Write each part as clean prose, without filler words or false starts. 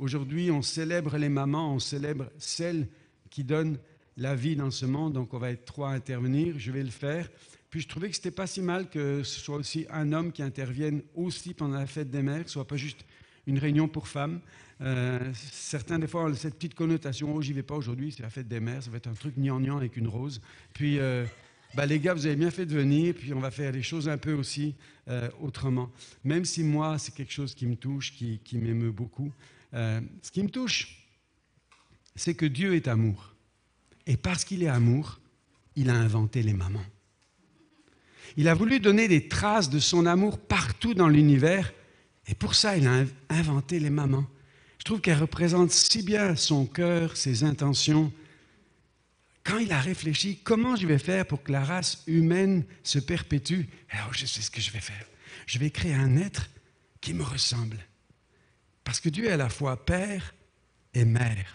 Aujourd'hui, on célèbre les mamans, on célèbre celles qui donnent la vie dans ce monde. Donc, on va être 3 à intervenir. Je vais le faire. Puis, je trouvais que ce n'était pas si mal que ce soit aussi un homme qui intervienne aussi pendant la fête des mères, que ce ne soit pas juste une réunion pour femmes. Certains, des fois, ont cette petite connotation. Oh, j'y vais pas aujourd'hui, c'est la fête des mères. Ça va être un truc gnangnan avec une rose. Puis, les gars, vous avez bien fait de venir. Puis, on va faire les choses un peu aussi autrement. Même si moi, c'est quelque chose qui me touche, qui m'émeut beaucoup. Ce qui me touche, c'est que Dieu est amour. Et parce qu'il est amour, il a inventé les mamans. Il a voulu donner des traces de son amour partout dans l'univers. Et pour ça, il a inventé les mamans. Je trouve qu'elles représentent si bien son cœur, ses intentions. Quand il a réfléchi, comment je vais faire pour que la race humaine se perpétue? Alors, je sais ce que je vais faire. Je vais créer un être qui me ressemble. Parce que Dieu est à la fois Père et Mère.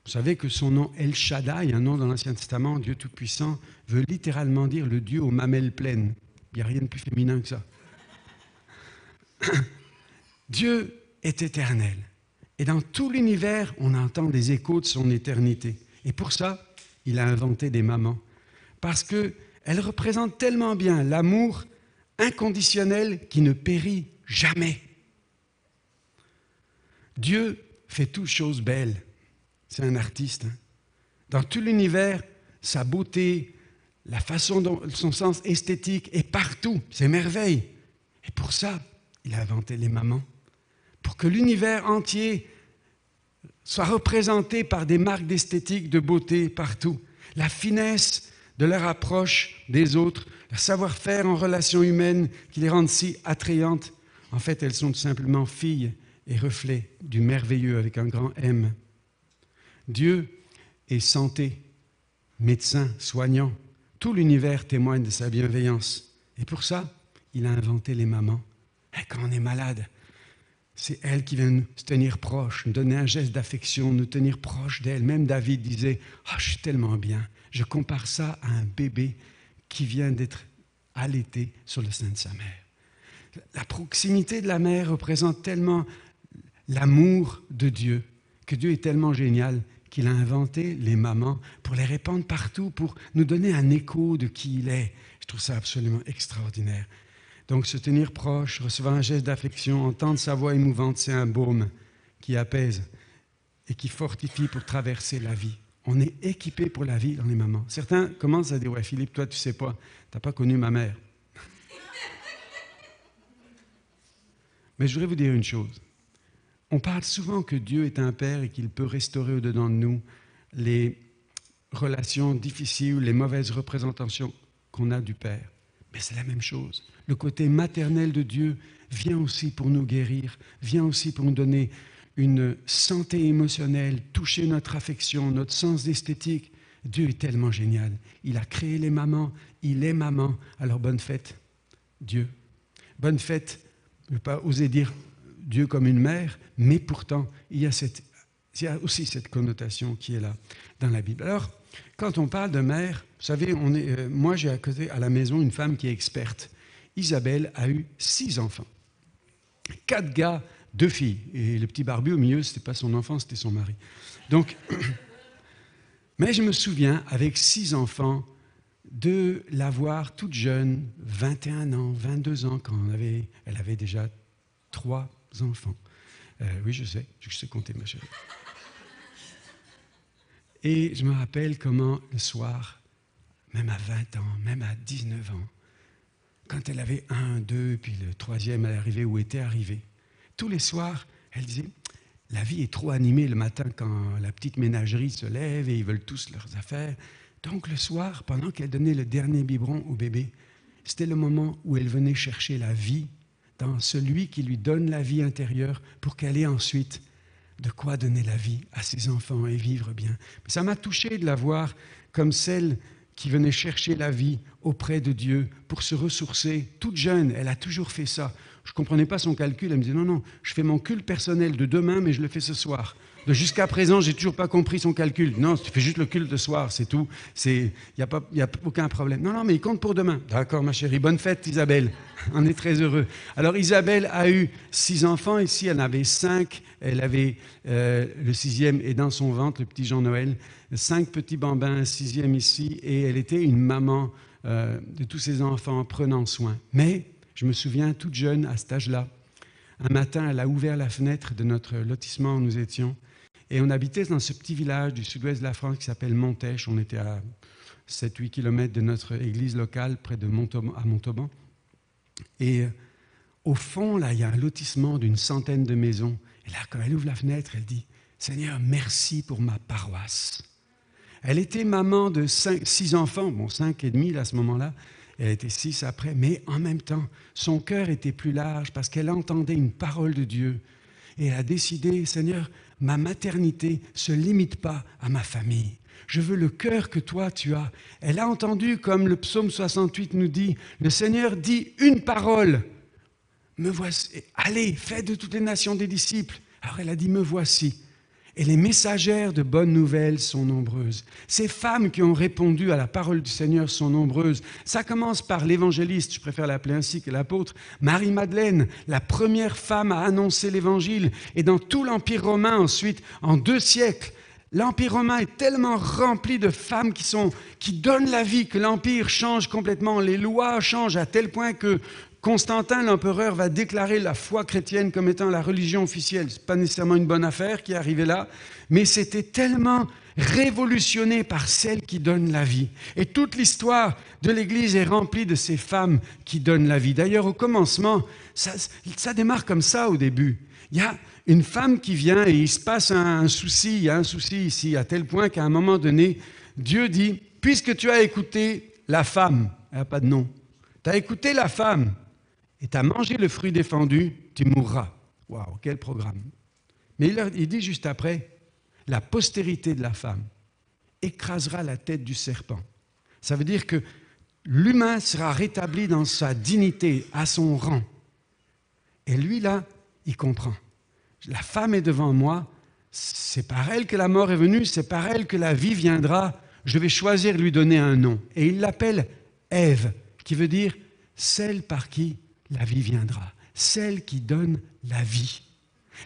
Vous savez que son nom El Shaddai, un nom dans l'Ancien Testament, Dieu Tout-Puissant, veut littéralement dire le Dieu aux mamelles pleines. Il n'y a rien de plus féminin que ça. Dieu est éternel. Et dans tout l'univers, on entend des échos de son éternité. Et pour ça, il a inventé des mamans. Parce qu'elles représentent tellement bien l'amour inconditionnel qui ne périt jamais. Dieu fait toutes choses belles. C'est un artiste. Dans tout l'univers, sa beauté, la façon dont son sens esthétique est partout. C'est merveille. Et pour ça, il a inventé les mamans. Pour que l'univers entier soit représenté par des marques d'esthétique, de beauté partout. La finesse de leur approche des autres, leur savoir-faire en relations humaines qui les rendent si attrayantes. En fait, elles sont tout simplement filles et reflets du merveilleux avec un grand M. Dieu est santé, médecin, soignant. Tout l'univers témoigne de sa bienveillance. Et pour ça, il a inventé les mamans. Et quand on est malade, c'est elle qui vient nous tenir proches, nous donner un geste d'affection, nous tenir proches d'elle. Même David disait « Ah, je suis tellement bien ». Je compare ça à un bébé qui vient d'être allaité sur le sein de sa mère. La proximité de la mère représente tellement l'amour de Dieu, que Dieu est tellement génial qu'il a inventé les mamans pour les répandre partout, pour nous donner un écho de qui il est. Je trouve ça absolument extraordinaire. Donc, se tenir proche, recevoir un geste d'affection, entendre sa voix émouvante, c'est un baume qui apaise et qui fortifie pour traverser la vie. On est équipé pour la vie dans les mamans. Certains commencent à dire « Ouais, Philippe, toi, tu sais pas, tu n'as pas connu ma mère. » Mais je voudrais vous dire une chose. On parle souvent que Dieu est un Père et qu'il peut restaurer au-dedans de nous les relations difficiles, les mauvaises représentations qu'on a du Père. Mais c'est la même chose. Le côté maternel de Dieu vient aussi pour nous guérir, vient aussi pour nous donner une santé émotionnelle, toucher notre affection, notre sens d'esthétique. Dieu est tellement génial. Il a créé les mamans, il est maman. Alors bonne fête, Dieu. Bonne fête, je ne vais pas oser dire Dieu comme une mère, mais pourtant, il y a aussi cette connotation qui est là dans la Bible. Alors, quand on parle de mère, vous savez, moi j'ai à côté à la maison une femme qui est experte. Isabelle a eu 6 enfants. 4 gars, 2 filles. Et le petit barbu au milieu, ce n'était pas son enfant, c'était son mari. Donc, mais je me souviens, avec 6 enfants, de la voir toute jeune, 21 ans, 22 ans, quand elle avait déjà 3 enfants. Oui, je sais compter, ma chérie. Et je me rappelle comment le soir, même à 20 ans, même à 19 ans, quand elle avait 1, 2, puis le 3e elle arrivait ou était arrivée, tous les soirs, elle disait « La vie est trop animée le matin quand la petite ménagerie se lève et ils veulent tous leurs affaires. » Donc le soir, pendant qu'elle donnait le dernier biberon au bébé, c'était le moment où elle venait chercher la vie dans celui qui lui donne la vie intérieure pour qu'elle ait ensuite de quoi donner la vie à ses enfants et vivre bien. Ça m'a touché de la voir comme celle qui venait chercher la vie auprès de Dieu pour se ressourcer. Toute jeune, elle a toujours fait ça. Je ne comprenais pas son calcul. Elle me disait, non, je fais mon culte personnel de demain, mais je le fais ce soir. Jusqu'à présent, j'ai toujours pas compris son calcul. Non, tu fais juste le culte de soir, c'est tout. Il n'y a aucun problème. Non, non, mais il compte pour demain. D'accord, ma chérie. Bonne fête, Isabelle. On est très heureux. Alors, Isabelle a eu 6 enfants. Ici, elle en avait 5. Elle avait le 6e est dans son ventre, le petit Jean-Noël. 5 petits bambins, un 6e ici. Et elle était une maman de tous ses enfants, prenant soin. Mais, je me souviens, toute jeune, à cet âge-là, un matin, elle a ouvert la fenêtre de notre lotissement où nous étions. Et on habitait dans ce petit village du sud-ouest de la France qui s'appelle Montèche. On était à 7-8 km de notre église locale, près de Montauban. Et au fond, là, il y a un lotissement d'une centaine de maisons. Et là, quand elle ouvre la fenêtre, elle dit « Seigneur, merci pour ma paroisse ». Elle était maman de 6 enfants, bon, 5 et demi à ce moment-là. Elle était 6 après, mais en même temps, son cœur était plus large parce qu'elle entendait une parole de Dieu. Et elle a décidé, Seigneur, ma maternité ne se limite pas à ma famille. Je veux le cœur que toi tu as. Elle a entendu, comme le psaume 68 nous dit, le Seigneur dit une parole. Me voici. Allez, faites de toutes les nations des disciples. Alors elle a dit, me voici. Et les messagères de bonnes nouvelles sont nombreuses. Ces femmes qui ont répondu à la parole du Seigneur sont nombreuses. Ça commence par l'évangéliste, je préfère l'appeler ainsi que l'apôtre, Marie-Madeleine, la première femme à annoncer l'évangile. Et dans tout l'Empire romain ensuite, en 2 siècles, l'Empire romain est tellement rempli de femmes qui donnent la vie que l'Empire change complètement. Les lois changent à tel point que Constantin, l'empereur, va déclarer la foi chrétienne comme étant la religion officielle. Ce n'est pas nécessairement une bonne affaire qui est arrivée là, mais c'était tellement révolutionné par celle qui donne la vie. Et toute l'histoire de l'Église est remplie de ces femmes qui donnent la vie. D'ailleurs, au commencement, ça démarre comme ça au début. Il y a une femme qui vient et il se passe un souci, il y a un souci ici, à tel point qu'à un moment donné, Dieu dit, puisque tu as écouté la femme, elle n'a pas de nom, tu as écouté la femme, et tu as mangé le fruit défendu, tu mourras. Waouh, quel programme. Mais il dit juste après, la postérité de la femme écrasera la tête du serpent. Ça veut dire que l'humain sera rétabli dans sa dignité, à son rang. Et lui, là, il comprend. La femme est devant moi, c'est par elle que la mort est venue, c'est par elle que la vie viendra. Je vais choisir de lui donner un nom. Et il l'appelle Ève, qui veut dire celle par qui la vie viendra, celle qui donne la vie.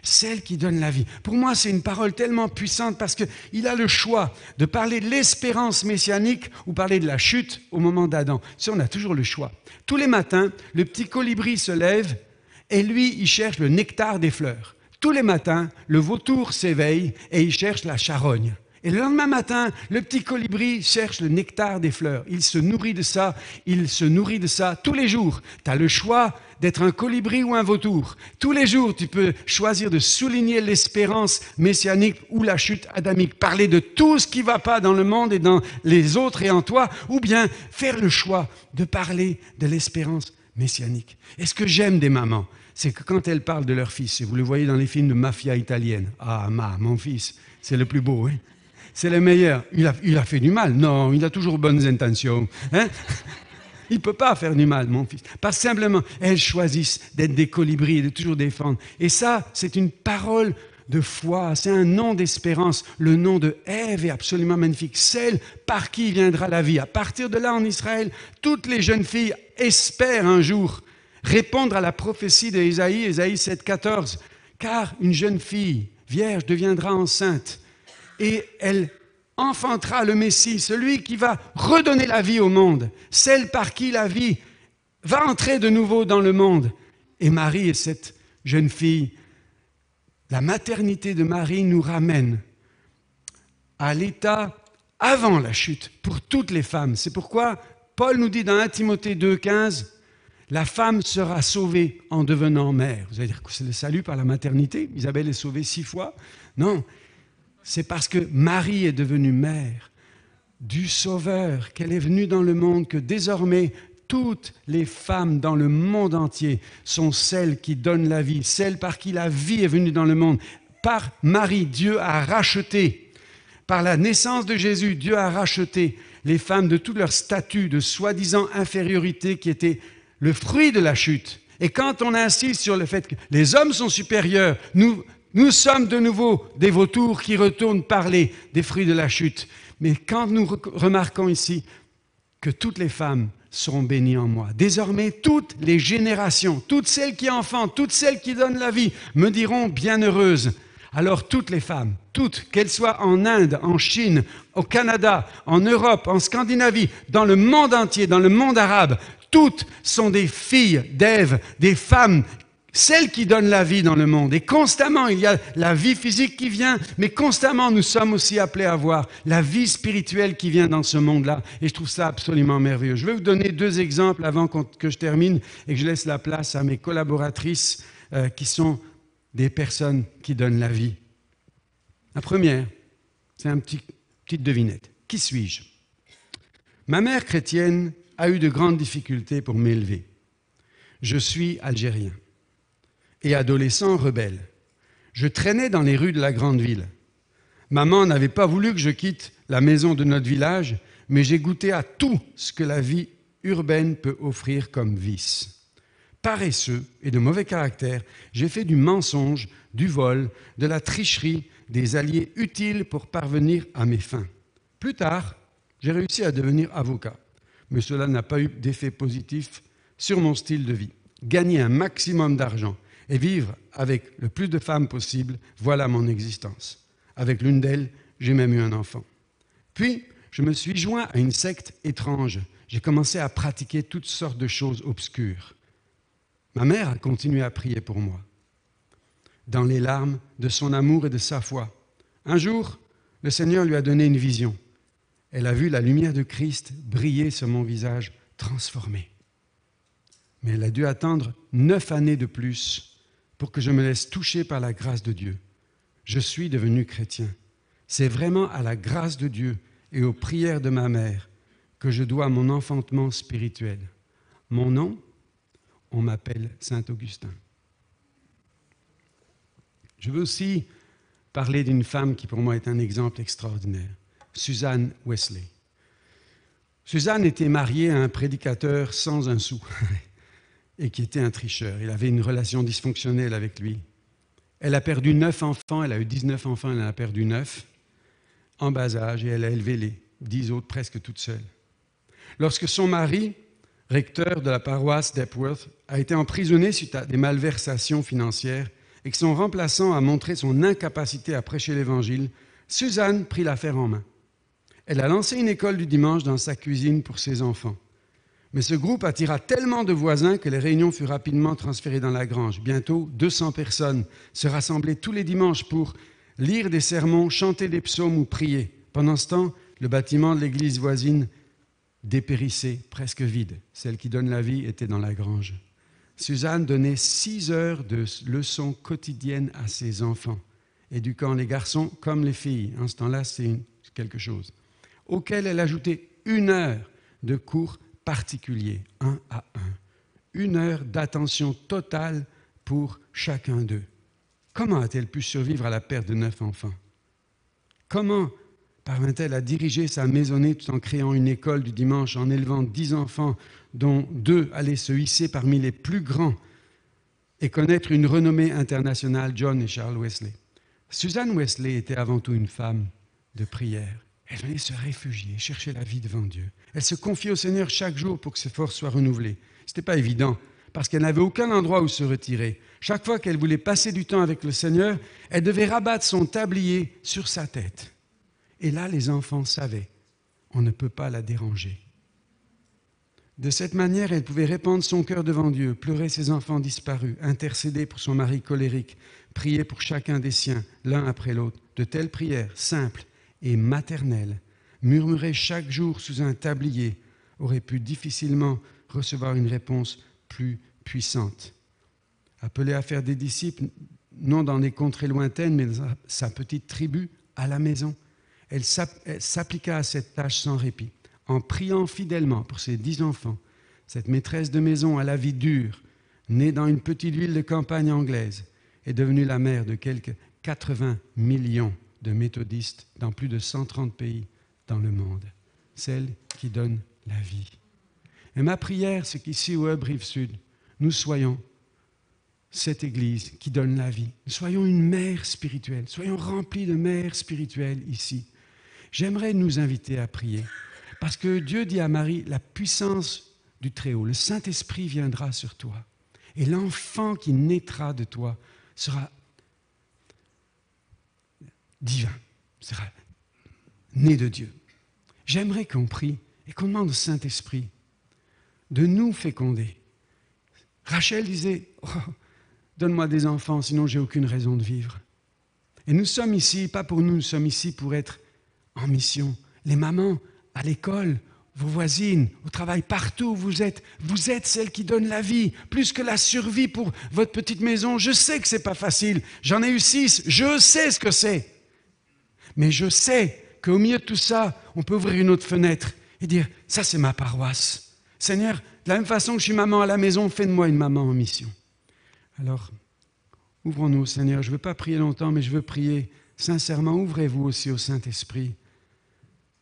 Celle qui donne la vie. Pour moi, c'est une parole tellement puissante parce qu'il a le choix de parler de l'espérance messianique ou parler de la chute au moment d'Adam. Si on a toujours le choix. Tous les matins, le petit colibri se lève et lui, il cherche le nectar des fleurs. Tous les matins, le vautour s'éveille et il cherche la charogne. Et le lendemain matin, le petit colibri cherche le nectar des fleurs. Il se nourrit de ça tous les jours. Tu as le choix d'être un colibri ou un vautour. Tous les jours, tu peux choisir de souligner l'espérance messianique ou la chute adamique. Parler de tout ce qui ne va pas dans le monde et dans les autres et en toi, ou bien faire le choix de parler de l'espérance messianique. Et ce que j'aime des mamans, c'est que quand elles parlent de leur fils, et vous le voyez dans les films de mafia italienne, « Ah, mon fils, c'est le plus beau, hein? C'est le meilleur. Il a fait du mal. Non, il a toujours bonnes intentions. Hein? Il ne peut pas faire du mal, mon fils. Pas simplement, elles choisissent d'être des colibris et de toujours défendre. Et ça, c'est une parole de foi, c'est un nom d'espérance. Le nom de Ève est absolument magnifique. Celle par qui viendra la vie. À partir de là, en Israël, toutes les jeunes filles espèrent un jour répondre à la prophétie d'Ésaïe, Ésaïe 7,14. Car une jeune fille vierge deviendra enceinte. Et elle enfantera le Messie, celui qui va redonner la vie au monde, celle par qui la vie va entrer de nouveau dans le monde. Et Marie est cette jeune fille. La maternité de Marie nous ramène à l'état avant la chute pour toutes les femmes. C'est pourquoi Paul nous dit dans 1 Timothée 2,15, la femme sera sauvée en devenant mère. Vous allez dire que c'est le salut par la maternité. Isabelle est sauvée 6 fois. Non. C'est parce que Marie est devenue mère du Sauveur, qu'elle est venue dans le monde, que désormais toutes les femmes dans le monde entier sont celles qui donnent la vie, celles par qui la vie est venue dans le monde. Par Marie, Dieu a racheté. Par la naissance de Jésus, Dieu a racheté les femmes de tout leur statut de soi-disant infériorité qui était le fruit de la chute. Et quand on insiste sur le fait que les hommes sont supérieurs, nous Nous sommes de nouveau des vautours qui retournent parler des fruits de la chute. Mais quand nous remarquons ici que toutes les femmes seront bénies en moi, désormais toutes les générations, toutes celles qui enfantent, toutes celles qui donnent la vie, me diront bienheureuses. Alors toutes les femmes, toutes, qu'elles soient en Inde, en Chine, au Canada, en Europe, en Scandinavie, dans le monde entier, dans le monde arabe, toutes sont des filles d'Ève, des femmes, celles qui donnent la vie dans le monde. Et constamment, il y a la vie physique qui vient, mais constamment, nous sommes aussi appelés à voir la vie spirituelle qui vient dans ce monde-là. Et je trouve ça absolument merveilleux. Je vais vous donner 2 exemples avant que je termine et que je laisse la place à mes collaboratrices qui sont des personnes qui donnent la vie. La première, c'est une petite devinette. Qui suis-je? Ma mère chrétienne a eu de grandes difficultés pour m'élever. Je suis algérien et adolescent rebelle. Je traînais dans les rues de la grande ville. Maman n'avait pas voulu que je quitte la maison de notre village, mais j'ai goûté à tout ce que la vie urbaine peut offrir comme vice. Paresseux et de mauvais caractère, j'ai fait du mensonge, du vol, de la tricherie, des alliés utiles pour parvenir à mes fins. Plus tard, j'ai réussi à devenir avocat, mais cela n'a pas eu d'effet positif sur mon style de vie. Gagner un maximum d'argent et vivre avec le plus de femmes possible, voilà mon existence. Avec l'une d'elles, j'ai même eu un enfant. Puis, je me suis joint à une secte étrange. J'ai commencé à pratiquer toutes sortes de choses obscures. Ma mère a continué à prier pour moi, dans les larmes de son amour et de sa foi. Un jour, le Seigneur lui a donné une vision. Elle a vu la lumière de Christ briller sur mon visage transformé. Mais elle a dû attendre 9 années de plus pour que je me laisse toucher par la grâce de Dieu. Je suis devenu chrétien. C'est vraiment à la grâce de Dieu et aux prières de ma mère que je dois mon enfantement spirituel. Mon nom, on m'appelle Saint-Augustin. Je veux aussi parler d'une femme qui pour moi est un exemple extraordinaire, Suzanne Wesley. Suzanne était mariée à un prédicateur sans un sou et qui était un tricheur. Il avait une relation dysfonctionnelle avec lui. Elle a perdu 9 enfants, elle a eu 19 enfants, elle en a perdu 9 en bas âge et elle a élevé les 10 autres presque toute seule. Lorsque son mari, recteur de la paroisse d'Epworth, a été emprisonné suite à des malversations financières et que son remplaçant a montré son incapacité à prêcher l'Évangile, Suzanne prit l'affaire en main. Elle a lancé une école du dimanche dans sa cuisine pour ses enfants. Mais ce groupe attira tellement de voisins que les réunions furent rapidement transférées dans la grange. Bientôt, 200 personnes se rassemblaient tous les dimanches pour lire des sermons, chanter des psaumes ou prier. Pendant ce temps, le bâtiment de l'église voisine dépérissait, presque vide. Celle qui donne la vie était dans la grange. Suzanne donnait 6 heures de leçons quotidiennes à ses enfants, éduquant les garçons comme les filles. En ce temps-là, c'est quelque chose. Auquel elle ajoutait 1 heure de cours particuliers, 1 à 1. 1 heure d'attention totale pour chacun d'eux. Comment a-t-elle pu survivre à la perte de 9 enfants? Comment parvint-elle à diriger sa maisonnée tout en créant une école du dimanche, en élevant 10 enfants, dont 2 allaient se hisser parmi les plus grands et connaître une renommée internationale, John et Charles Wesley? Suzanne Wesley était avant tout une femme de prière. Elle venait se réfugier, chercher la vie devant Dieu. Elle se confiait au Seigneur chaque jour pour que ses forces soient renouvelées. Ce n'était pas évident, parce qu'elle n'avait aucun endroit où se retirer. Chaque fois qu'elle voulait passer du temps avec le Seigneur, elle devait rabattre son tablier sur sa tête. Et là, les enfants savaient, on ne peut pas la déranger. De cette manière, elle pouvait répandre son cœur devant Dieu, pleurer ses enfants disparus, intercéder pour son mari colérique, prier pour chacun des siens, l'un après l'autre. De telles prières, simples et maternelles, murmurées chaque jour sous un tablier, auraient pu difficilement recevoir une réponse plus puissante. Appelée à faire des disciples, non dans des contrées lointaines, mais dans sa petite tribu, à la maison, elle s'appliqua à cette tâche sans répit, en priant fidèlement pour ses 10 enfants. Cette maîtresse de maison à la vie dure, née dans une petite ville de campagne anglaise, est devenue la mère de quelques 80 millions de méthodistes dans plus de 130 pays dans le monde. Celle qui donne la vie. Et ma prière, c'est qu'ici au Hub Rive-Sud, nous soyons cette Église qui donne la vie. Soyons une mère spirituelle, soyons remplis de mères spirituelles ici. J'aimerais nous inviter à prier, parce que Dieu dit à Marie, la puissance du Très-Haut, le Saint-Esprit viendra sur toi, et l'enfant qui naîtra de toi sera divin, sera né de Dieu. J'aimerais qu'on prie et qu'on demande au Saint-Esprit de nous féconder. Rachel disait, oh, donne-moi des enfants, sinon j'ai aucune raison de vivre. Et nous sommes ici, pas pour nous, nous sommes ici pour être en mission. Les mamans, à l'école, vos voisines, au travail, partout où vous êtes celles qui donnent la vie, plus que la survie pour votre petite maison. Je sais que ce n'est pas facile, j'en ai eu 6, je sais ce que c'est. Mais je sais qu'au milieu de tout ça, on peut ouvrir une autre fenêtre et dire, ça c'est ma paroisse. Seigneur, de la même façon que je suis maman à la maison, fais de moi une maman en mission. Alors, ouvrons-nous, Seigneur. Je ne veux pas prier longtemps, mais je veux prier sincèrement. Ouvrez-vous aussi au Saint-Esprit,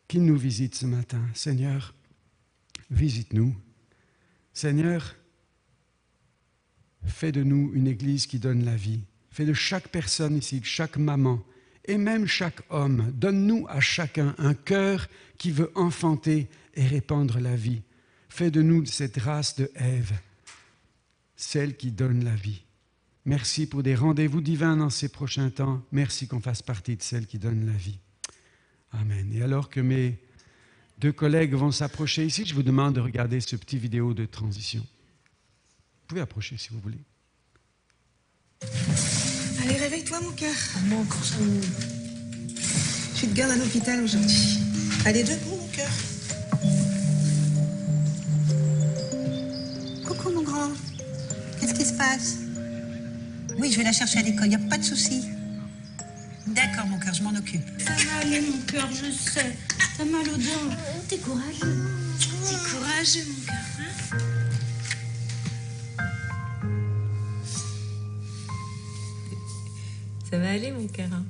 qu'il nous visite ce matin. Seigneur, visite-nous. Seigneur, fais de nous une Église qui donne la vie. Fais de chaque personne ici, de chaque maman, et même chaque homme, donne-nous à chacun un cœur qui veut enfanter et répandre la vie. Fais de nous cette race de Ève, celle qui donne la vie. Merci pour des rendez-vous divins dans ces prochains temps. Merci qu'on fasse partie de celle qui donne la vie. Amen. Et alors que mes 2 collègues vont s'approcher ici, je vous demande de regarder ce petit vidéo de transition. Vous pouvez approcher si vous voulez. Allez, réveille-toi, mon cœur. Moi, encore ça. Tu te gardes à l'hôpital aujourd'hui. Allez, debout, mon cœur. Coucou, mon grand. Qu'est-ce qui se passe? Oui, je vais la chercher à l'école, il n'y a pas de souci. D'accord, mon cœur, je m'en occupe. Ça va aller, mon cœur, je sais. T'as mal aux dents. T'es courageux. T'es courageux, mon cœur, hein? Ça va aller, mon cœur. Hein.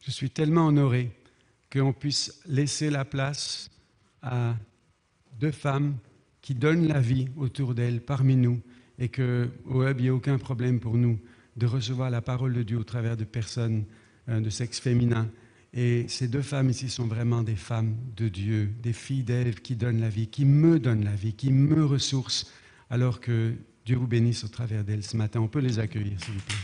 Je suis tellement honoré qu'on puisse laisser la place à 2 femmes qui donnent la vie autour d'elles, parmi nous, et qu'au Hub, il n'y a aucun problème pour nous de recevoir la parole de Dieu au travers de personnes de sexe féminin. Et ces 2 femmes ici sont vraiment des femmes de Dieu, des filles d'Ève qui donnent la vie, qui me donnent la vie, qui me ressourcent, alors que Dieu vous bénisse au travers d'elles ce matin. On peut les accueillir, s'il vous plaît.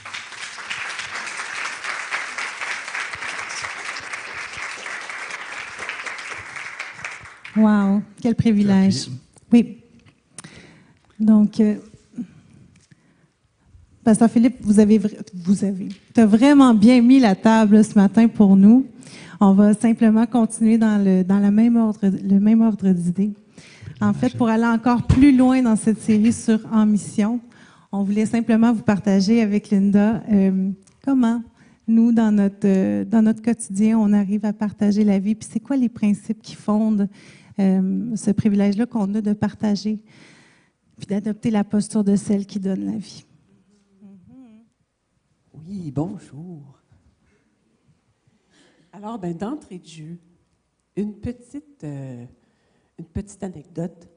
Wow, quel privilège. Oui. Donc, Pasteur Philippe, tu as vraiment bien mis la table ce matin pour nous. On va simplement continuer dans le même ordre d'idées. En fait, pour aller encore plus loin dans cette série sur En mission, on voulait simplement vous partager avec Linda comment nous, dans notre quotidien, on arrive à partager la vie, puis c'est quoi les principes qui fondent ce privilège-là qu'on a de partager, puis d'adopter la posture de celle qui donne la vie. Oui, bonjour. Alors, d'entrée de jeu, une petite anecdote.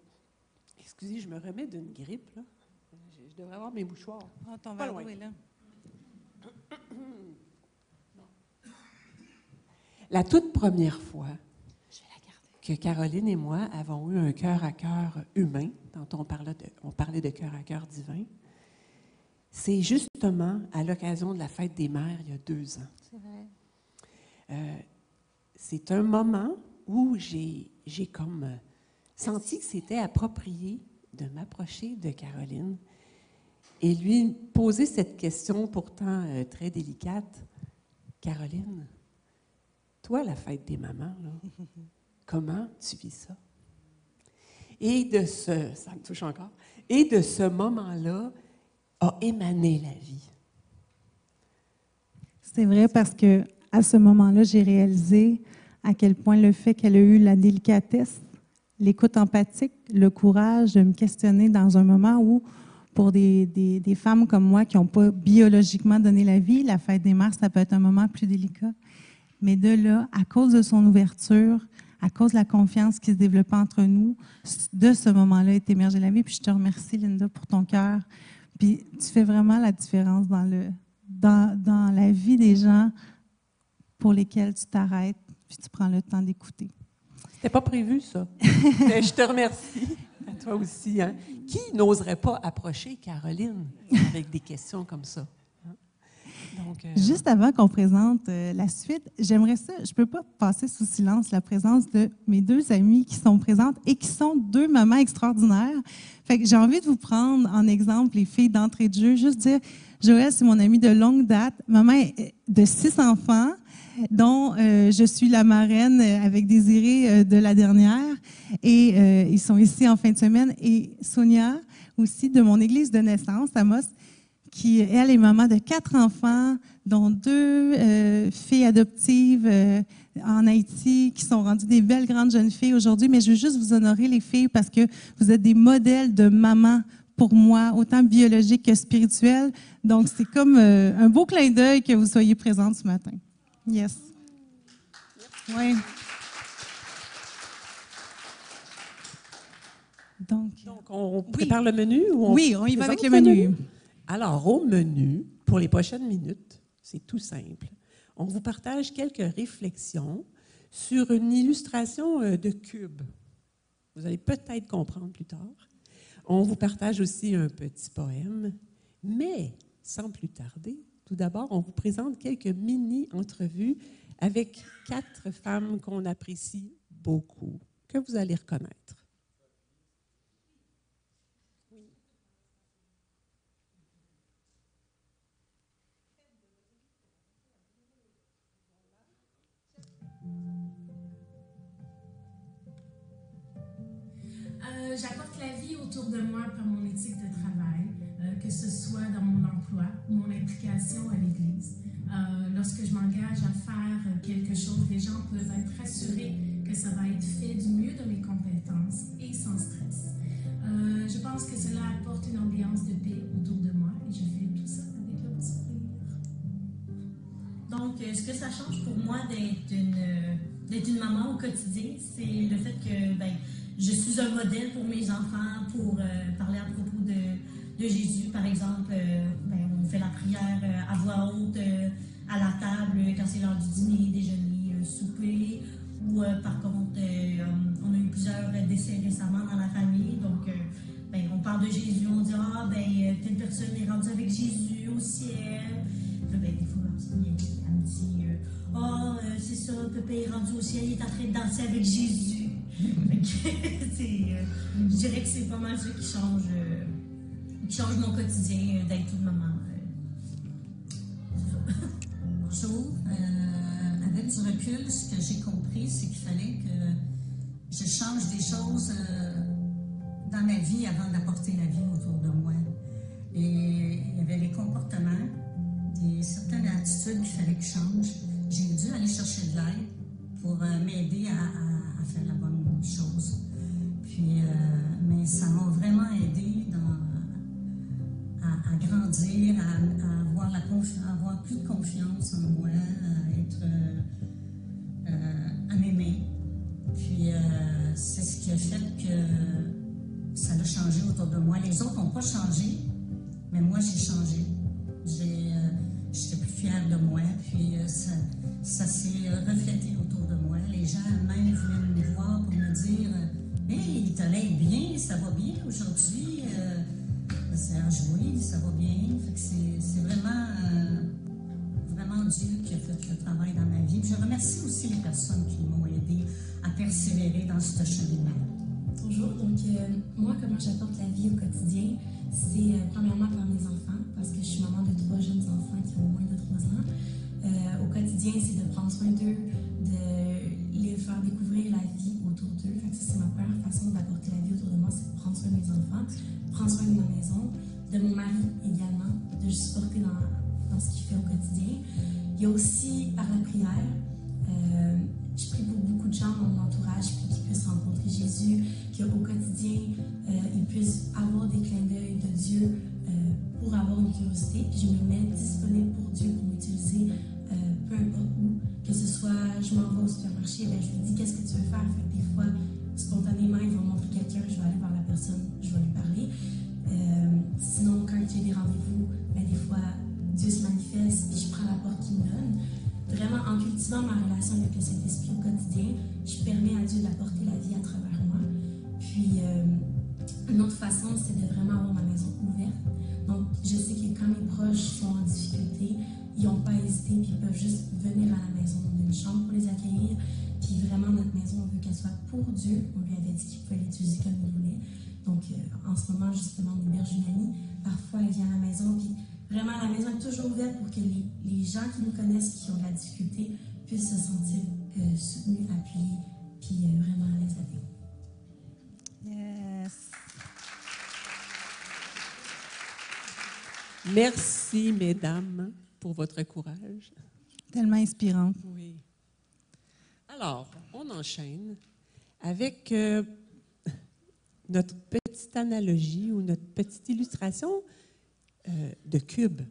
Excusez, je me remets d'une grippe, là. Je devrais avoir mes mouchoirs. Oh, ton verre d'eau est là. La toute première fois que Caroline et moi avons eu un cœur à cœur humain, dont on parlait de cœur à cœur divin, c'est justement à l'occasion de la fête des mères il y a 2 ans. C'est vrai. C'est un moment où j'ai comme senti que c'était approprié de m'approcher de Caroline et lui poser cette question pourtant très délicate. Caroline, toi, la fête des mamans, là, comment tu vis ça? Et ça me touche encore, et de ce moment-là a émané la vie. C'est vrai parce que à ce moment-là, j'ai réalisé à quel point le fait qu'elle a eu la délicatesse, l'écoute empathique, le courage de me questionner dans un moment où, Pour des femmes comme moi qui n'ont pas biologiquement donné la vie, la fête des mères, ça peut être un moment plus délicat. Mais de là, à cause de son ouverture, à cause de la confiance qui se développait entre nous, de ce moment-là est émergée la vie. Puis je te remercie, Linda, pour ton cœur. Puis tu fais vraiment la différence dans la vie des gens pour lesquels tu t'arrêtes puis tu prends le temps d'écouter. C'était pas prévu, ça. Mais je te remercie. À toi aussi. Hein? Qui n'oserait pas approcher Caroline avec des questions comme ça? Donc, juste avant qu'on présente la suite, j'aimerais ça, je ne peux pas passer sous silence la présence de mes deux amies qui sont présentes et qui sont deux mamans extraordinaires. Fait que j'ai envie de vous prendre en exemple les filles d'entrée de jeu, juste dire, Joëlle, c'est mon amie de longue date, maman de 6 enfants, dont je suis la marraine avec Désiré de la dernière, et ils sont ici en fin de semaine, et Sonia aussi de mon église de naissance, Amos, qui, elle, est maman de 4 enfants, dont 2 filles adoptives en Haïti, qui sont rendues des belles grandes jeunes filles aujourd'hui. Mais je veux juste vous honorer, les filles, parce que vous êtes des modèles de maman pour moi, autant biologiques que spirituels. Donc, c'est comme un beau clin d'œil que vous soyez présentes ce matin. Yes. Oui. Donc on prépare le menu? Ou oui, on y va avec le menu. Alors, au menu, pour les prochaines minutes, c'est tout simple. On vous partage quelques réflexions sur une illustration de cube. Vous allez peut-être comprendre plus tard. On vous partage aussi un petit poème, mais sans plus tarder, tout d'abord, on vous présente quelques mini-entrevues avec 4 femmes qu'on apprécie beaucoup, que vous allez reconnaître. J'apporte la vie autour de moi par mon éthique de travail, que ce soit dans mon emploi ou mon implication à l'Église. Lorsque je m'engage à faire quelque chose, les gens peuvent être rassurés que ça va être fait du mieux de mes compétences et sans stress. Je pense que cela apporte une ambiance de paix autour de moi et je fais tout ça avec le petit sourire. Donc, ce que ça change pour moi d'être une maman au quotidien, c'est le fait que je suis un modèle pour mes enfants, pour parler à propos de Jésus. Par exemple, on fait la prière à voix haute à la table quand c'est l'heure du dîner, déjeuner, souper. Ou par contre, on a eu plusieurs décès récemment dans la famille. Donc, on parle de Jésus, on dit telle personne est rendue avec Jésus au ciel. Puis, des fois, elle me dit c'est ça, papa est rendu au ciel, il est en train de danser avec Jésus. Je dirais que c'est pas mal ça qui change mon quotidien d'être une maman. Bonjour. Avec du recul, ce que j'ai compris, c'est qu'il fallait que je change des choses dans ma vie avant d'apporter la vie autour de moi. Et il y avait les comportements, certaines attitudes qu'il fallait que je change. J'ai dû aller chercher de l'aide pour m'aider à faire la bonne chose. Puis, mais ça m'a vraiment aidé à grandir, à avoir plus de confiance en moi, à m'aimer. Puis, c'est ce qui a fait que ça a changé autour de moi. Les autres n'ont pas changé, mais moi, j'ai changé. J'étais plus fière de moi, puis ça s'est reflété autour de moi. Les gens même voulaient me voir pour me dire « Hey, t'as l'air bien, ça va bien aujourd'hui. C'est enjoué, ça va bien. » Fait que c'est vraiment Dieu qui a fait le travail dans ma vie. Puis je remercie aussi les personnes qui m'ont aidé à persévérer dans ce cheminement. Bonjour, donc moi, comment j'apporte la vie au quotidien, c'est premièrement par mes enfants, parce que je suis maman de 3 jeunes enfants qui ont moins de 3 ans. Au quotidien, c'est de prendre soin d'eux, de les faire découvrir la vie autour d'eux. Fait que ça, c'est ma première façon d'apporter la vie autour de moi, c'est de prendre soin de mes enfants, prendre soin de ma maison, de mon mari également, de le supporter dans ce qu'il fait au quotidien. Il y a aussi par la prière. Je prie pour beaucoup de gens dans mon entourage pour qu'ils puissent rencontrer Jésus, qu'au quotidien, ils puissent avoir des clins d'œil de Dieu curiosité, puis je me mets disponible pour Dieu pour m'utiliser peu importe où. Que ce soit, je m'en vais au supermarché, ben, je lui dis qu'est-ce que tu veux faire. Fait que des fois, spontanément, il va me montrer quelqu'un, je vais aller voir la personne, je vais lui parler. Sinon, quand il y a des rendez-vous, ben, des fois, Dieu se manifeste et je prends la porte qu'il me donne. Vraiment, en cultivant ma relation avec le Saint-Esprit au quotidien, je permets à Dieu d'apporter la vie à travers moi. Puis, une autre façon, c'est de vraiment avoir ma maison ouverte. Donc, je sais que quand mes proches sont en difficulté, ils n'ont pas hésité, puis ils peuvent juste venir à la maison. On a une chambre pour les accueillir. Puis vraiment, notre maison, on veut qu'elle soit pour Dieu. On lui avait dit qu'il pouvait l'utiliser comme il voulait. Donc, en ce moment, justement, on héberge une amie. Parfois, elle vient à la maison, puis vraiment, la maison est toujours ouverte pour que les gens qui nous connaissent, qui ont de la difficulté, puissent se sentir soutenus, appuyés, puis vraiment les aider. Yes. Merci, mesdames, pour votre courage. Tellement inspirante. Oui. Alors, on enchaîne avec notre petite analogie ou notre petite illustration de cubes.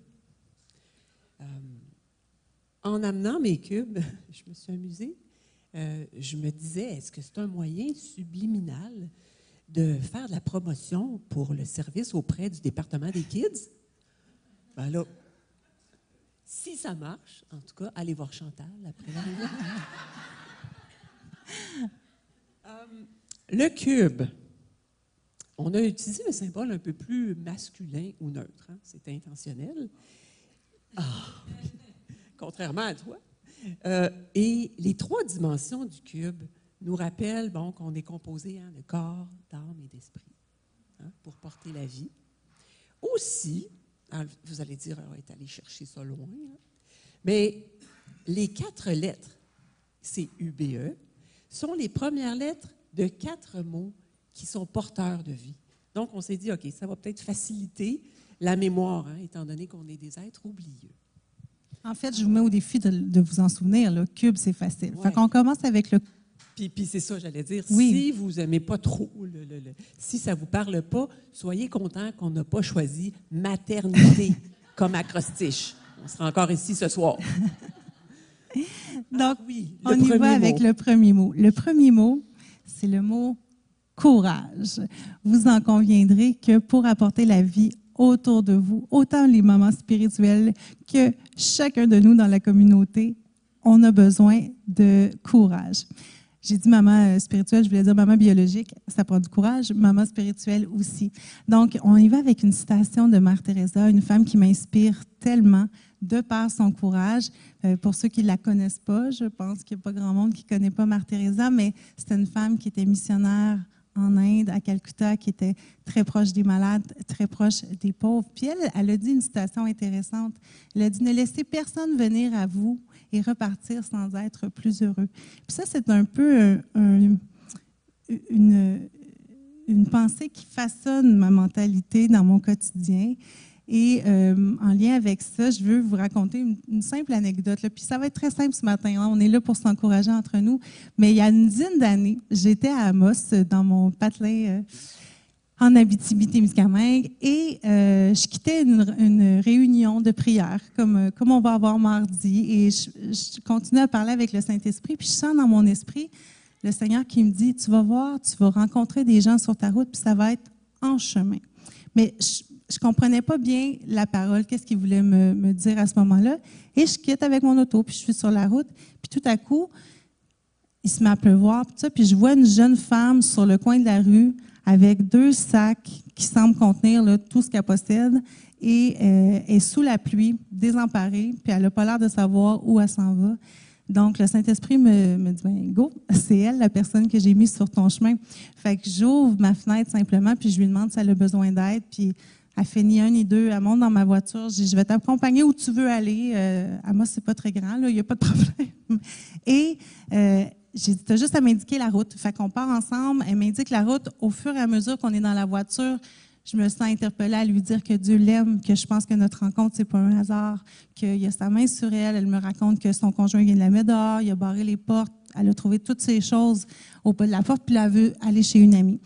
En amenant mes cubes, je me suis amusée. Je me disais, est-ce que c'est un moyen subliminal de faire de la promotion pour le service auprès du département des kids? Ben là, si ça marche, en tout cas, allez voir Chantal après la réunion. Le cube. On a utilisé un symbole un peu plus masculin ou neutre. Hein? C'est intentionnel. Contrairement à toi. Et les 3 dimensions du cube nous rappellent qu'on est composé de corps, d'âme et d'esprit pour porter la vie. Aussi, vous allez dire, on est allé chercher ça loin, mais les 4 lettres, c'est UBE, sont les premières lettres de 4 mots qui sont porteurs de vie. Donc, on s'est dit, OK, ça va peut-être faciliter la mémoire, étant donné qu'on est des êtres oublieux. En fait, je vous mets au défi de vous en souvenir. Le cube, c'est facile. Ouais. Fait qu'on commence avec le... Puis c'est ça, j'allais dire. Oui. Si vous n'aimez pas trop, si ça ne vous parle pas, soyez content qu'on n'a pas choisi maternité comme acrostiche. On sera encore ici ce soir. Donc, oui, on y va avec le premier mot. Le premier mot, c'est le mot courage. Vous en conviendrez que pour apporter la vie autour de vous, autant les mamans spirituelles que chacun de nous dans la communauté, on a besoin de courage. J'ai dit maman spirituelle, je voulais dire maman biologique, ça prend du courage, maman spirituelle aussi. Donc, on y va avec une citation de Mère Teresa, une femme qui m'inspire tellement de par son courage. Pour ceux qui ne la connaissent pas, je pense qu'il n'y a pas grand monde qui ne connaît pas Mère Teresa, mais c'était une femme qui était missionnaire en Inde, à Calcutta, qui était très proche des malades, très proche des pauvres. Puis elle a dit une citation intéressante. Elle a dit « Ne laissez personne venir à vous et repartir sans être plus heureux. » Puis ça, c'est un peu une pensée qui façonne ma mentalité dans mon quotidien. Et en lien avec ça, je veux vous raconter une simple anecdote. Là. Puis ça va être très simple ce matin. Hein? On est là pour s'encourager entre nous. Mais il y a une dizaine d'années, j'étais à Amos, dans mon patelin en Abitibi-Témiscamingue, et je quittais une réunion de prière, comme on va avoir mardi, et je continuais à parler avec le Saint-Esprit, puis je sens dans mon esprit le Seigneur qui me dit, tu vas voir, tu vas rencontrer des gens sur ta route, puis ça va être en chemin. Mais je ne comprenais pas bien la parole, qu'est-ce qu'il voulait me dire à ce moment-là. Et je quitte avec mon auto, puis je suis sur la route. Puis tout à coup, il se met à pleuvoir, puis je vois une jeune femme sur le coin de la rue avec 2 sacs qui semblent contenir là, tout ce qu'elle possède et est sous la pluie, désemparée, puis elle n'a pas l'air de savoir où elle s'en va. Donc, le Saint-Esprit me dit, ben, go, c'est elle la personne que j'ai mise sur ton chemin. Fait que j'ouvre ma fenêtre simplement, puis je lui demande si elle a besoin d'aide, puis elle fait ni un ni deux, elle monte dans ma voiture, je dis, je vais t'accompagner où tu veux aller. À moi, c'est pas très grand, là, il n'y a pas de problème. Et j'ai dit, tu as juste à m'indiquer la route. Fait qu'on part ensemble, elle m'indique la route. Au fur et à mesure qu'on est dans la voiture, je me sens interpellée à lui dire que Dieu l'aime, que je pense que notre rencontre, c'est pas un hasard, qu'il y a sa main sur elle. Elle me raconte que son conjoint vient de la mettre dehors, il a barré les portes, elle a trouvé toutes ces choses au bas de la porte, puis elle veut aller chez une amie.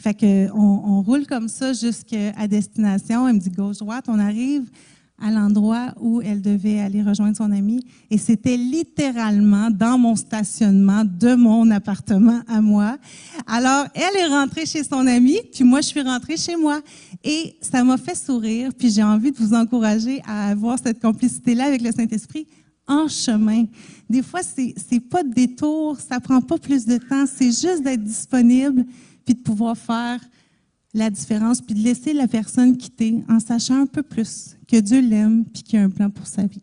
Fait qu'on roule comme ça jusqu'à destination. Elle me dit gauche-droite. On arrive à l'endroit où elle devait aller rejoindre son ami. Et c'était littéralement dans mon stationnement de mon appartement à moi. Alors, elle est rentrée chez son ami, puis moi, je suis rentrée chez moi. Et ça m'a fait sourire, puis j'ai envie de vous encourager à avoir cette complicité-là avec le Saint-Esprit en chemin. Des fois, c'est pas de détour, ça prend pas plus de temps, c'est juste d'être disponible, puis de pouvoir faire la différence, puis de laisser la personne quitter en sachant un peu plus que Dieu l'aime puis qu'il y a un plan pour sa vie.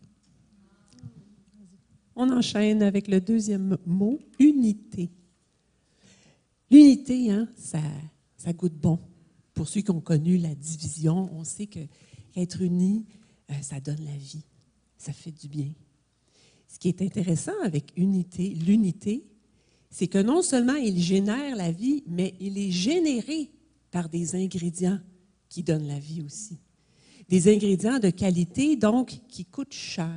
On enchaîne avec le deuxième mot, unité. L'unité, hein, ça goûte bon. Pour ceux qui ont connu la division, on sait qu'être unis, ça donne la vie, ça fait du bien. Ce qui est intéressant avec l'unité, c'est que non seulement il génère la vie, mais il est généré par des ingrédients qui donnent la vie aussi. Des ingrédients de qualité, donc, qui coûtent cher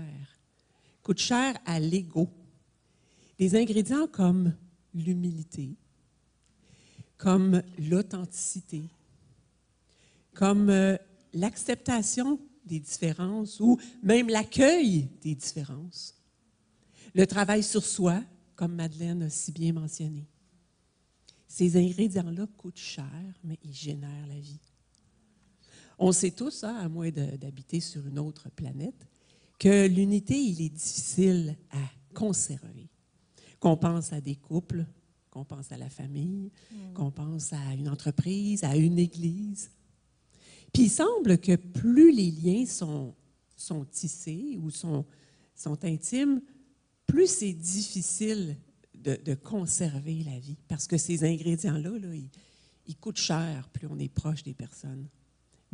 à l'ego. Des ingrédients comme l'humilité, comme l'authenticité, comme l'acceptation des différences ou même l'accueil des différences. Le travail sur soi, comme Madeleine a si bien mentionné. Ces ingrédients-là coûtent cher, mais ils génèrent la vie. On sait tous, hein, à moins d'habiter sur une autre planète, que l'unité, il est difficile à conserver. Qu'on pense à des couples, qu'on pense à la famille, qu'on pense à une entreprise, à une église. Puis il semble que plus les liens sont tissés ou sont intimes, plus c'est difficile de conserver la vie. Parce que ces ingrédients-là, ils coûtent cher plus on est proche des personnes.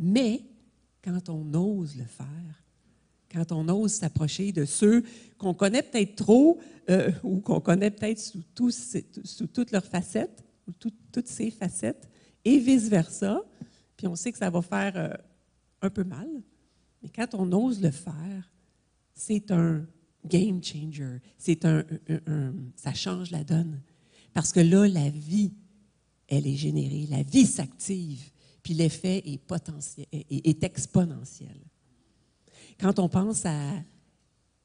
Mais quand on ose le faire, quand on ose s'approcher de ceux qu'on connaît peut-être trop ou qu'on connaît peut-être sous toutes leurs facettes, ou toutes ces facettes, et vice-versa, puis on sait que ça va faire un peu mal, mais quand on ose le faire, c'est un game changer. Ça change la donne. Parce que là, la vie, elle est générée, la vie s'active, puis l'effet est exponentiel. Quand on pense à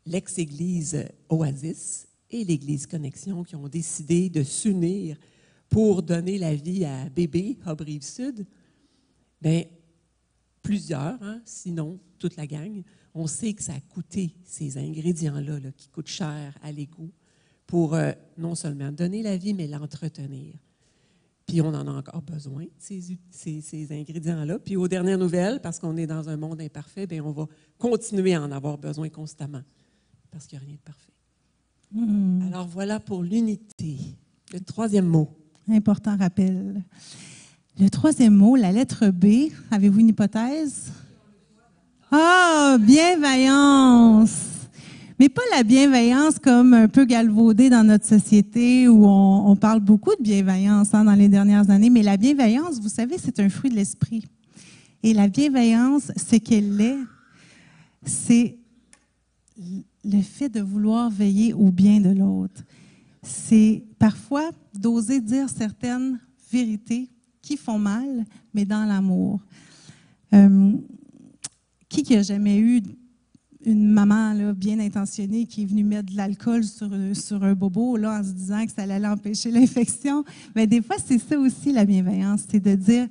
l'ex-église Oasis et l'église Connexion qui ont décidé de s'unir pour donner la vie à bébé Hub-Rive-Sud, bien, plusieurs, hein, sinon toute la gang, on sait que ça a coûté ces ingrédients-là là, qui coûtent cher à l'ego pour non seulement donner la vie, mais l'entretenir. Puis on en a encore besoin, ces ingrédients-là. Puis aux dernières nouvelles, parce qu'on est dans un monde imparfait, bien, on va continuer à en avoir besoin constamment, parce qu'il n'y a rien de parfait. Alors voilà pour l'unité. Le troisième mot. Important rappel. Le troisième mot, la lettre B. Avez-vous une hypothèse? Ah, bienveillance. Mais pas la bienveillance comme un peu galvaudée dans notre société où on parle beaucoup de bienveillance dans les dernières années, mais la bienveillance, vous savez, c'est un fruit de l'esprit. Et la bienveillance, ce qu'elle est, c'est le fait de vouloir veiller au bien de l'autre. C'est parfois d'oser dire certaines vérités qui font mal, mais dans l'amour. Qui n'a jamais eu une maman là, bien intentionnée qui est venue mettre de l'alcool sur un bobo là, en se disant que ça allait empêcher l'infection? Mais des fois, c'est ça aussi la bienveillance, c'est de dire,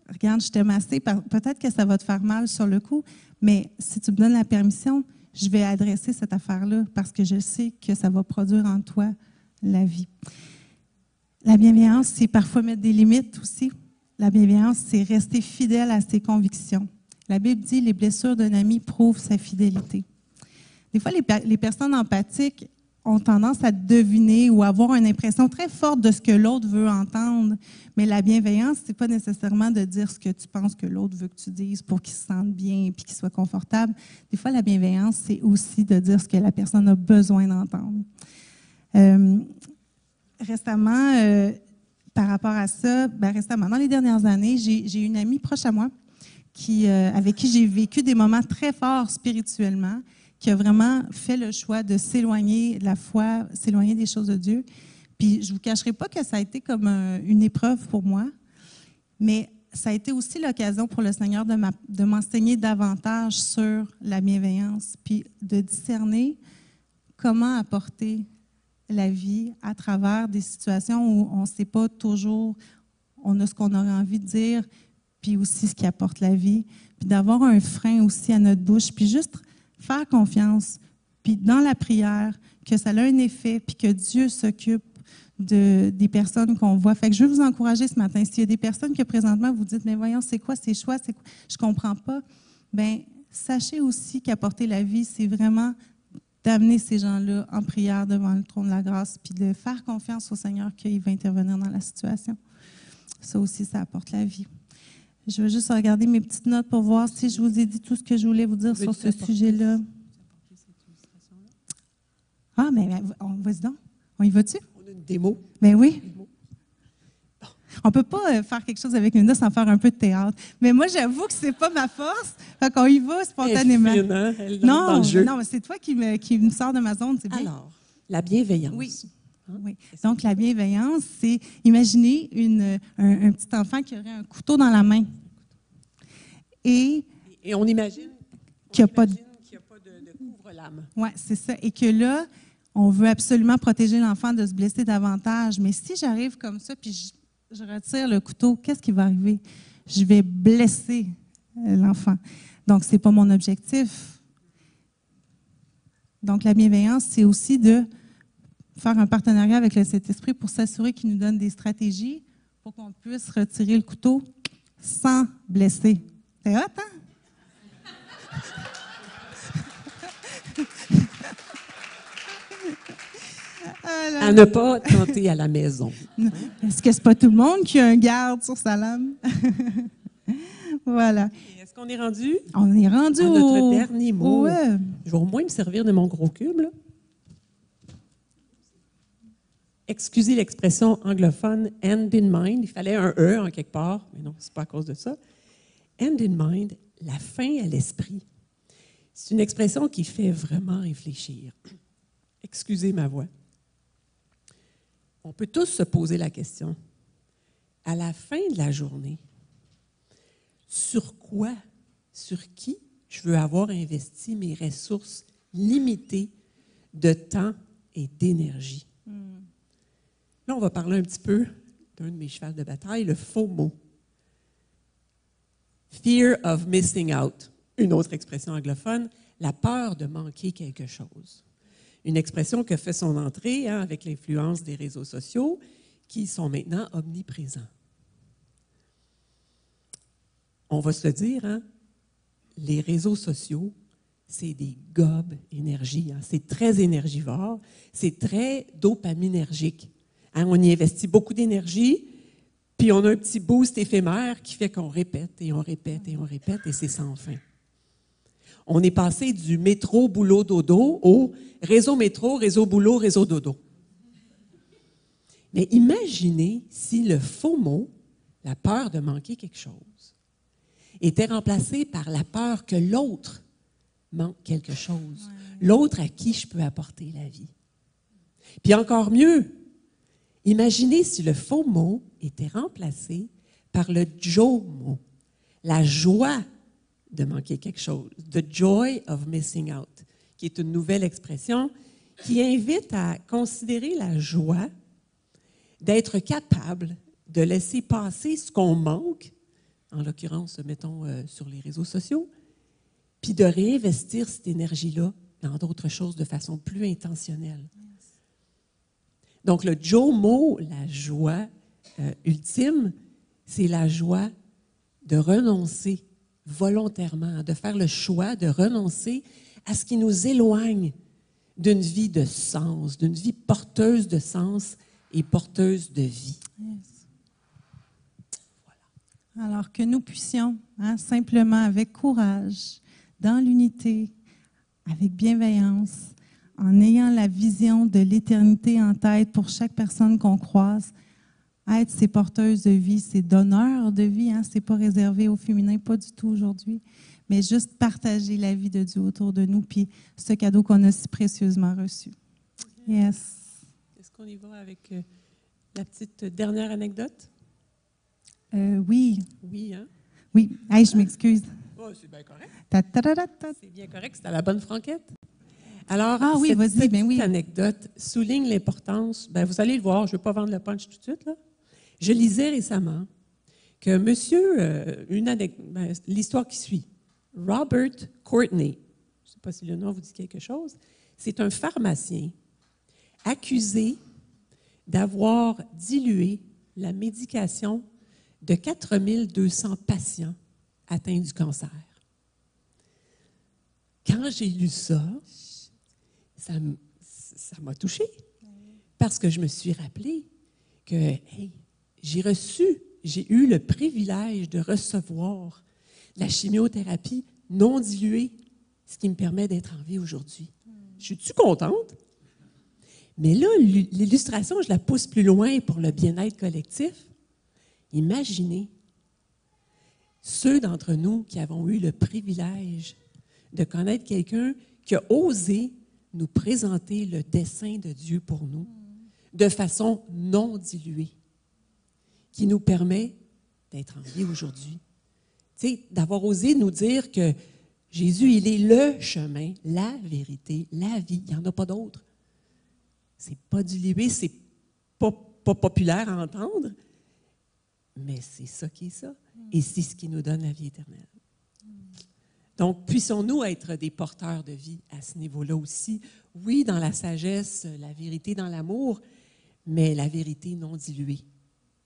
regarde, je t'aime assez, peut-être que ça va te faire mal sur le coup, mais si tu me donnes la permission, je vais adresser cette affaire-là parce que je sais que ça va produire en toi la vie. La bienveillance, c'est parfois mettre des limites aussi. La bienveillance, c'est rester fidèle à ses convictions. La Bible dit, les blessures d'un ami prouvent sa fidélité. Des fois, les personnes empathiques ont tendance à deviner ou à avoir une impression très forte de ce que l'autre veut entendre. Mais la bienveillance, c'est pas nécessairement de dire ce que tu penses que l'autre veut que tu dises pour qu'il se sente bien et qu'il soit confortable. Des fois, la bienveillance, c'est aussi de dire ce que la personne a besoin d'entendre. Récemment, par rapport à ça, dans les dernières années, j'ai une amie proche à moi avec qui j'ai vécu des moments très forts spirituellement, qui a vraiment fait le choix de s'éloigner de la foi, s'éloigner des choses de Dieu. Puis je ne vous cacherai pas que ça a été comme une épreuve pour moi, Mais ça a été aussi l'occasion pour le Seigneur de m'enseigner davantage sur la bienveillance, puis de discerner comment apporter la vie à travers des situations où on ne sait pas toujours, on a ce qu'on aurait envie de dire, puis aussi ce qui apporte la vie, puis d'avoir un frein aussi à notre bouche, puis juste faire confiance, puis dans la prière, que ça a un effet, puis que Dieu s'occupe des personnes qu'on voit. Fait que je veux vous encourager ce matin. S'il y a des personnes que présentement vous dites, mais voyons, c'est quoi ces choix, c'est quoi? Je ne comprends pas, bien, sachez aussi qu'apporter la vie, c'est vraiment d'amener ces gens-là en prière devant le trône de la grâce, puis de faire confiance au Seigneur qu'il va intervenir dans la situation. Ça aussi, ça apporte la vie. Je veux juste regarder mes petites notes pour voir si je vous ai dit tout ce que je voulais vous dire sur ce sujet-là. Ah, mais vas-y donc. On y va-tu? On a une démo. Ben oui. On ne peut pas faire quelque chose avec Linda sans faire un peu de théâtre. Mais moi, j'avoue que c'est pas ma force. Fait qu'on y va spontanément. Elle est fine, hein? Elle est non, dans le jeu. non, c'est toi qui me sors de ma zone, c'est bien. Alors, la bienveillance. Oui. Oui. Donc, la bienveillance, c'est, imaginez un petit enfant qui aurait un couteau dans la main. Et on imagine qu'il n'y a pas de couvre-lame. Oui, c'est ça. Et que là, on veut absolument protéger l'enfant de se blesser davantage. Mais si j'arrive comme ça, puis je retire le couteau, qu'est-ce qui va arriver? Je vais blesser l'enfant. Donc, ce n'est pas mon objectif. Donc, la bienveillance, c'est aussi de faire un partenariat avec le Saint-Esprit pour s'assurer qu'il nous donne des stratégies pour qu'on puisse retirer le couteau sans blesser. C'est hot, hein? À ne pas tenter à la maison. Est-ce que c'est pas tout le monde qui a un garde sur sa lame? Voilà. Est-ce qu'on est rendu? On est rendu à notre dernier mot. Ouais. Je vais au moins me servir de mon gros cube, là. Excusez l'expression anglophone « end in mind ». Il fallait un « e » en quelque part, mais non, c'est pas à cause de ça. « End in mind », la fin à l'esprit. C'est une expression qui fait vraiment réfléchir. Excusez ma voix. On peut tous se poser la question, à la fin de la journée, sur quoi, sur qui je veux avoir investi mes ressources limitées de temps et d'énergie? Là, on va parler un petit peu d'un de mes chevals de bataille, le FOMO. Fear of missing out. Une autre expression anglophone, la peur de manquer quelque chose. Une expression qui a fait son entrée avec l'influence des réseaux sociaux qui sont maintenant omniprésents. On va se le dire, les réseaux sociaux, c'est des gobes énergie. C'est très énergivore, c'est très dopaminergique. On y investit beaucoup d'énergie, puis on a un petit boost éphémère qui fait qu'on répète et on répète et on répète et c'est sans fin. On est passé du métro, boulot, dodo au réseau métro, réseau boulot, réseau dodo. Mais imaginez si le FOMO, la peur de manquer quelque chose, était remplacé par la peur que l'autre manque quelque chose, l'autre à qui je peux apporter la vie. Puis encore mieux, imaginez si le FOMO était remplacé par le JOMO, la joie de manquer quelque chose, the joy of missing out, qui est une nouvelle expression qui invite à considérer la joie d'être capable de laisser passer ce qu'on manque, en l'occurrence, mettons, sur les réseaux sociaux, puis de réinvestir cette énergie-là dans d'autres choses de façon plus intentionnelle. Donc, le JOMO, la joie ultime, c'est la joie de renoncer volontairement, de faire le choix de renoncer à ce qui nous éloigne d'une vie de sens, d'une vie porteuse de sens et porteuse de vie. Yes. Voilà. Alors que nous puissions, simplement avec courage, dans l'unité, avec bienveillance, en ayant la vision de l'éternité en tête pour chaque personne qu'on croise, être ces porteuses de vie, ces donneurs de vie, ce n'est pas réservé au féminin, pas du tout aujourd'hui, mais juste partager la vie de Dieu autour de nous, puis ce cadeau qu'on a si précieusement reçu. Yes. Est-ce qu'on y va avec la petite dernière anecdote? Oui. Oui, hein? Oui. Hey, je m'excuse. Oh, c'est bien correct. Ta-ta-ta-ta-ta. C'est bien correct, c'est à la bonne franquette. Alors, Ah oui, cette vas-y, petite ben oui. anecdote souligne l'importance. Ben, vous allez le voir, je ne vais pas vendre le punch tout de suite. Là. Je lisais récemment que monsieur, l'histoire qui suit, Robert Courtney, je ne sais pas si le nom vous dit quelque chose, c'est un pharmacien accusé d'avoir dilué la médication de 4200 patients atteints du cancer. Quand j'ai lu ça m'a touchée. Parce que je me suis rappelé que hey, j'ai eu le privilège de recevoir la chimiothérapie non diluée, ce qui me permet d'être en vie aujourd'hui. Je suis-tu contente? Mais là, l'illustration, je la pousse plus loin pour le bien-être collectif. Imaginez ceux d'entre nous qui avons eu le privilège de connaître quelqu'un qui a osé nous présenter le dessein de Dieu pour nous de façon non diluée, qui nous permet d'être en vie aujourd'hui. Tu sais, d'avoir osé nous dire que Jésus, il est le chemin, la vérité, la vie. Il n'y en a pas d'autre. C'est pas dilué, c'est pas populaire à entendre, mais c'est ça qui est ça. Et c'est ce qui nous donne la vie éternelle. Donc, puissons-nous être des porteurs de vie à ce niveau-là aussi. Oui, dans la sagesse, la vérité dans l'amour, mais la vérité non diluée,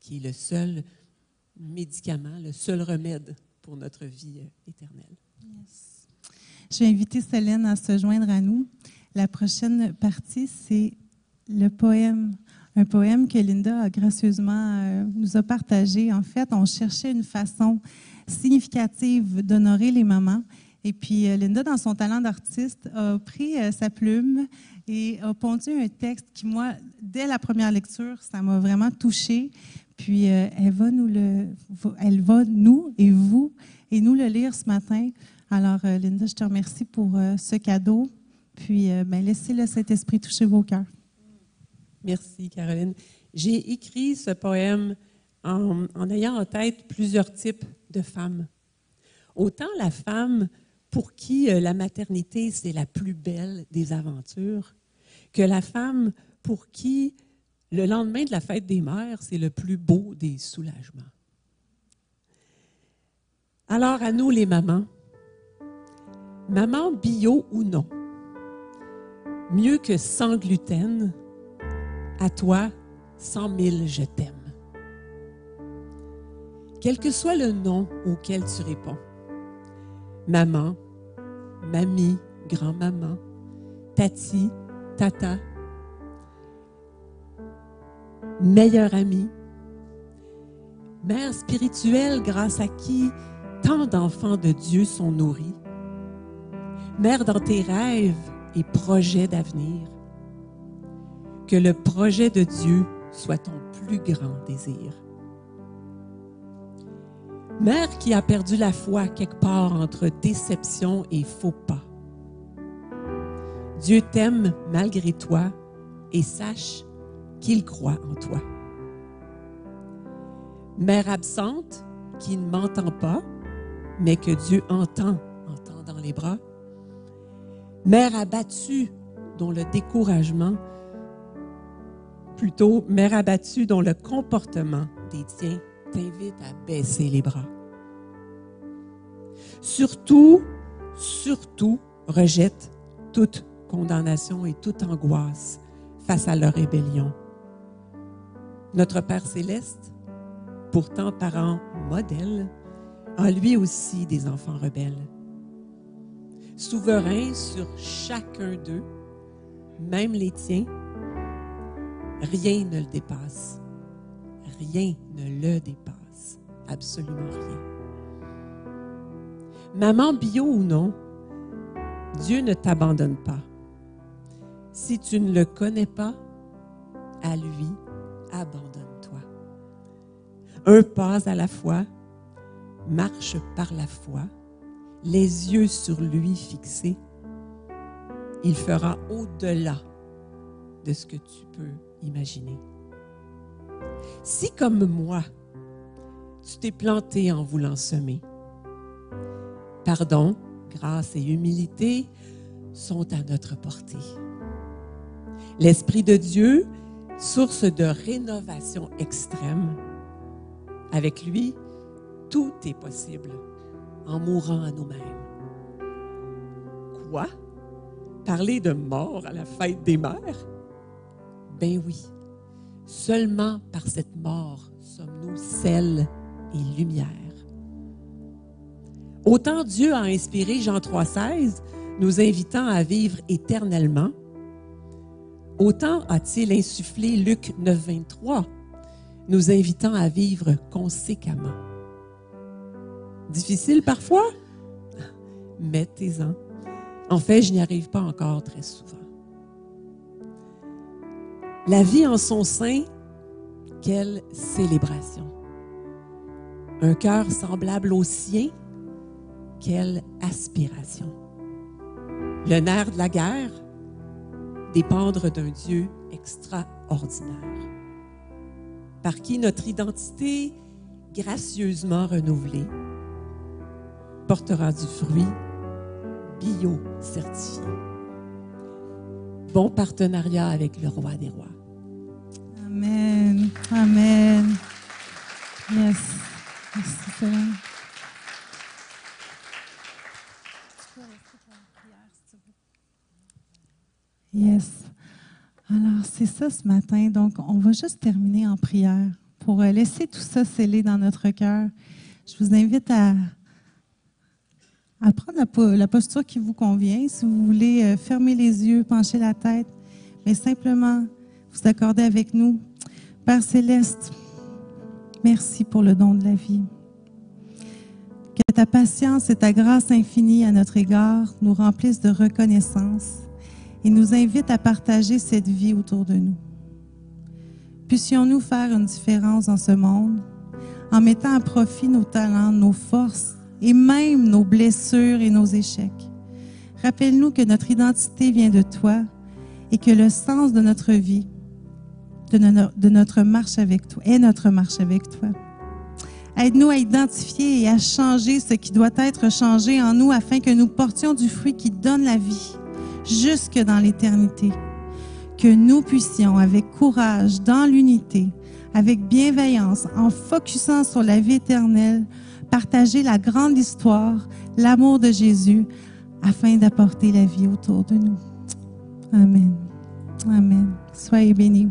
qui est le seul médicament, le seul remède pour notre vie éternelle. Yes. Je vais inviter Célène à se joindre à nous. La prochaine partie, c'est le poème. Un poème que Linda a gracieusement nous a partagé. En fait, on cherchait une façon significative d'honorer les mamans. Et puis, Linda, dans son talent d'artiste, a pris sa plume et a pondu un texte qui, moi, dès la première lecture, ça m'a vraiment touchée. Puis, elle va nous et vous, et nous le lire ce matin. Alors, Linda, je te remercie pour ce cadeau. Puis, laissez le Saint-Esprit toucher vos cœurs. Merci, Caroline. J'ai écrit ce poème en ayant en tête plusieurs types de femmes. Autant la femme pour qui la maternité, c'est la plus belle des aventures, que la femme pour qui le lendemain de la fête des mères, c'est le plus beau des soulagements. Alors, à nous les mamans, maman bio ou non, mieux que sans gluten, à toi, 100 000 je t'aime. Quel que soit le nom auquel tu réponds, maman, mamie, grand-maman, tati, tata, meilleure amie, mère spirituelle grâce à qui tant d'enfants de Dieu sont nourris, mère dans tes rêves et projets d'avenir, que le projet de Dieu soit ton plus grand désir. Mère qui a perdu la foi quelque part entre déception et faux pas. Dieu t'aime malgré toi et sache qu'il croit en toi. Mère absente qui ne m'entend pas, mais que Dieu entend dans les bras. Mère abattue dont le découragement, plutôt mère abattue dont le comportement des tiens t'invite à baisser les bras. Surtout, rejette toute condamnation et toute angoisse face à leur rébellion. Notre Père céleste, pourtant parent modèle, a lui aussi des enfants rebelles. Souverain sur chacun d'eux, même les tiens, rien ne le dépasse. Rien ne le dépasse. Absolument rien. Maman bio ou non, Dieu ne t'abandonne pas. Si tu ne le connais pas, à lui, abandonne-toi. Un pas à la fois, marche par la foi, les yeux sur lui fixés. Il fera au-delà de ce que tu peux imaginer. Si, comme moi, tu t'es planté en voulant semer. Pardon, grâce et humilité sont à notre portée. L'Esprit de Dieu, source de rénovation extrême, avec lui, tout est possible en mourant à nous-mêmes. Quoi? Parler de mort à la fête des mères? Ben oui, seulement par cette mort sommes-nous sel et lumière. Autant Dieu a inspiré Jean 3,16, nous invitant à vivre éternellement, autant a-t-il insufflé Luc 9,23, nous invitant à vivre conséquemment. Difficile parfois? Mettez-en. En fait, je n'y arrive pas encore très souvent. La vie en son sein, quelle célébration. Un cœur semblable au sien, quelle aspiration. Le nerf de la guerre, dépendre d'un Dieu extraordinaire, par qui notre identité, gracieusement renouvelée, portera du fruit bio-certifié. Bon partenariat avec le Roi des Rois. Amen. Amen. Yes. Merci, Seigneur. Yes. Alors, c'est ça ce matin. Donc, on va juste terminer en prière pour laisser tout ça sceller dans notre cœur. Je vous invite à prendre la posture qui vous convient. Si vous voulez fermer les yeux, pencher la tête, mais simplement vous accorder avec nous. Père Céleste, merci pour le don de la vie. Que ta patience et ta grâce infinie à notre égard nous remplissent de reconnaissance et nous invitent à partager cette vie autour de nous. Puissions-nous faire une différence dans ce monde en mettant à profit nos talents, nos forces et même nos blessures et nos échecs. Rappelle-nous que notre identité vient de toi et que le sens de notre vie, de notre marche avec toi, est notre marche avec toi. Aide-nous à identifier et à changer ce qui doit être changé en nous afin que nous portions du fruit qui donne la vie jusque dans l'éternité. Que nous puissions, avec courage, dans l'unité, avec bienveillance, en focusant sur la vie éternelle, partager la grande histoire, l'amour de Jésus, afin d'apporter la vie autour de nous. Amen. Amen. Soyez bénis.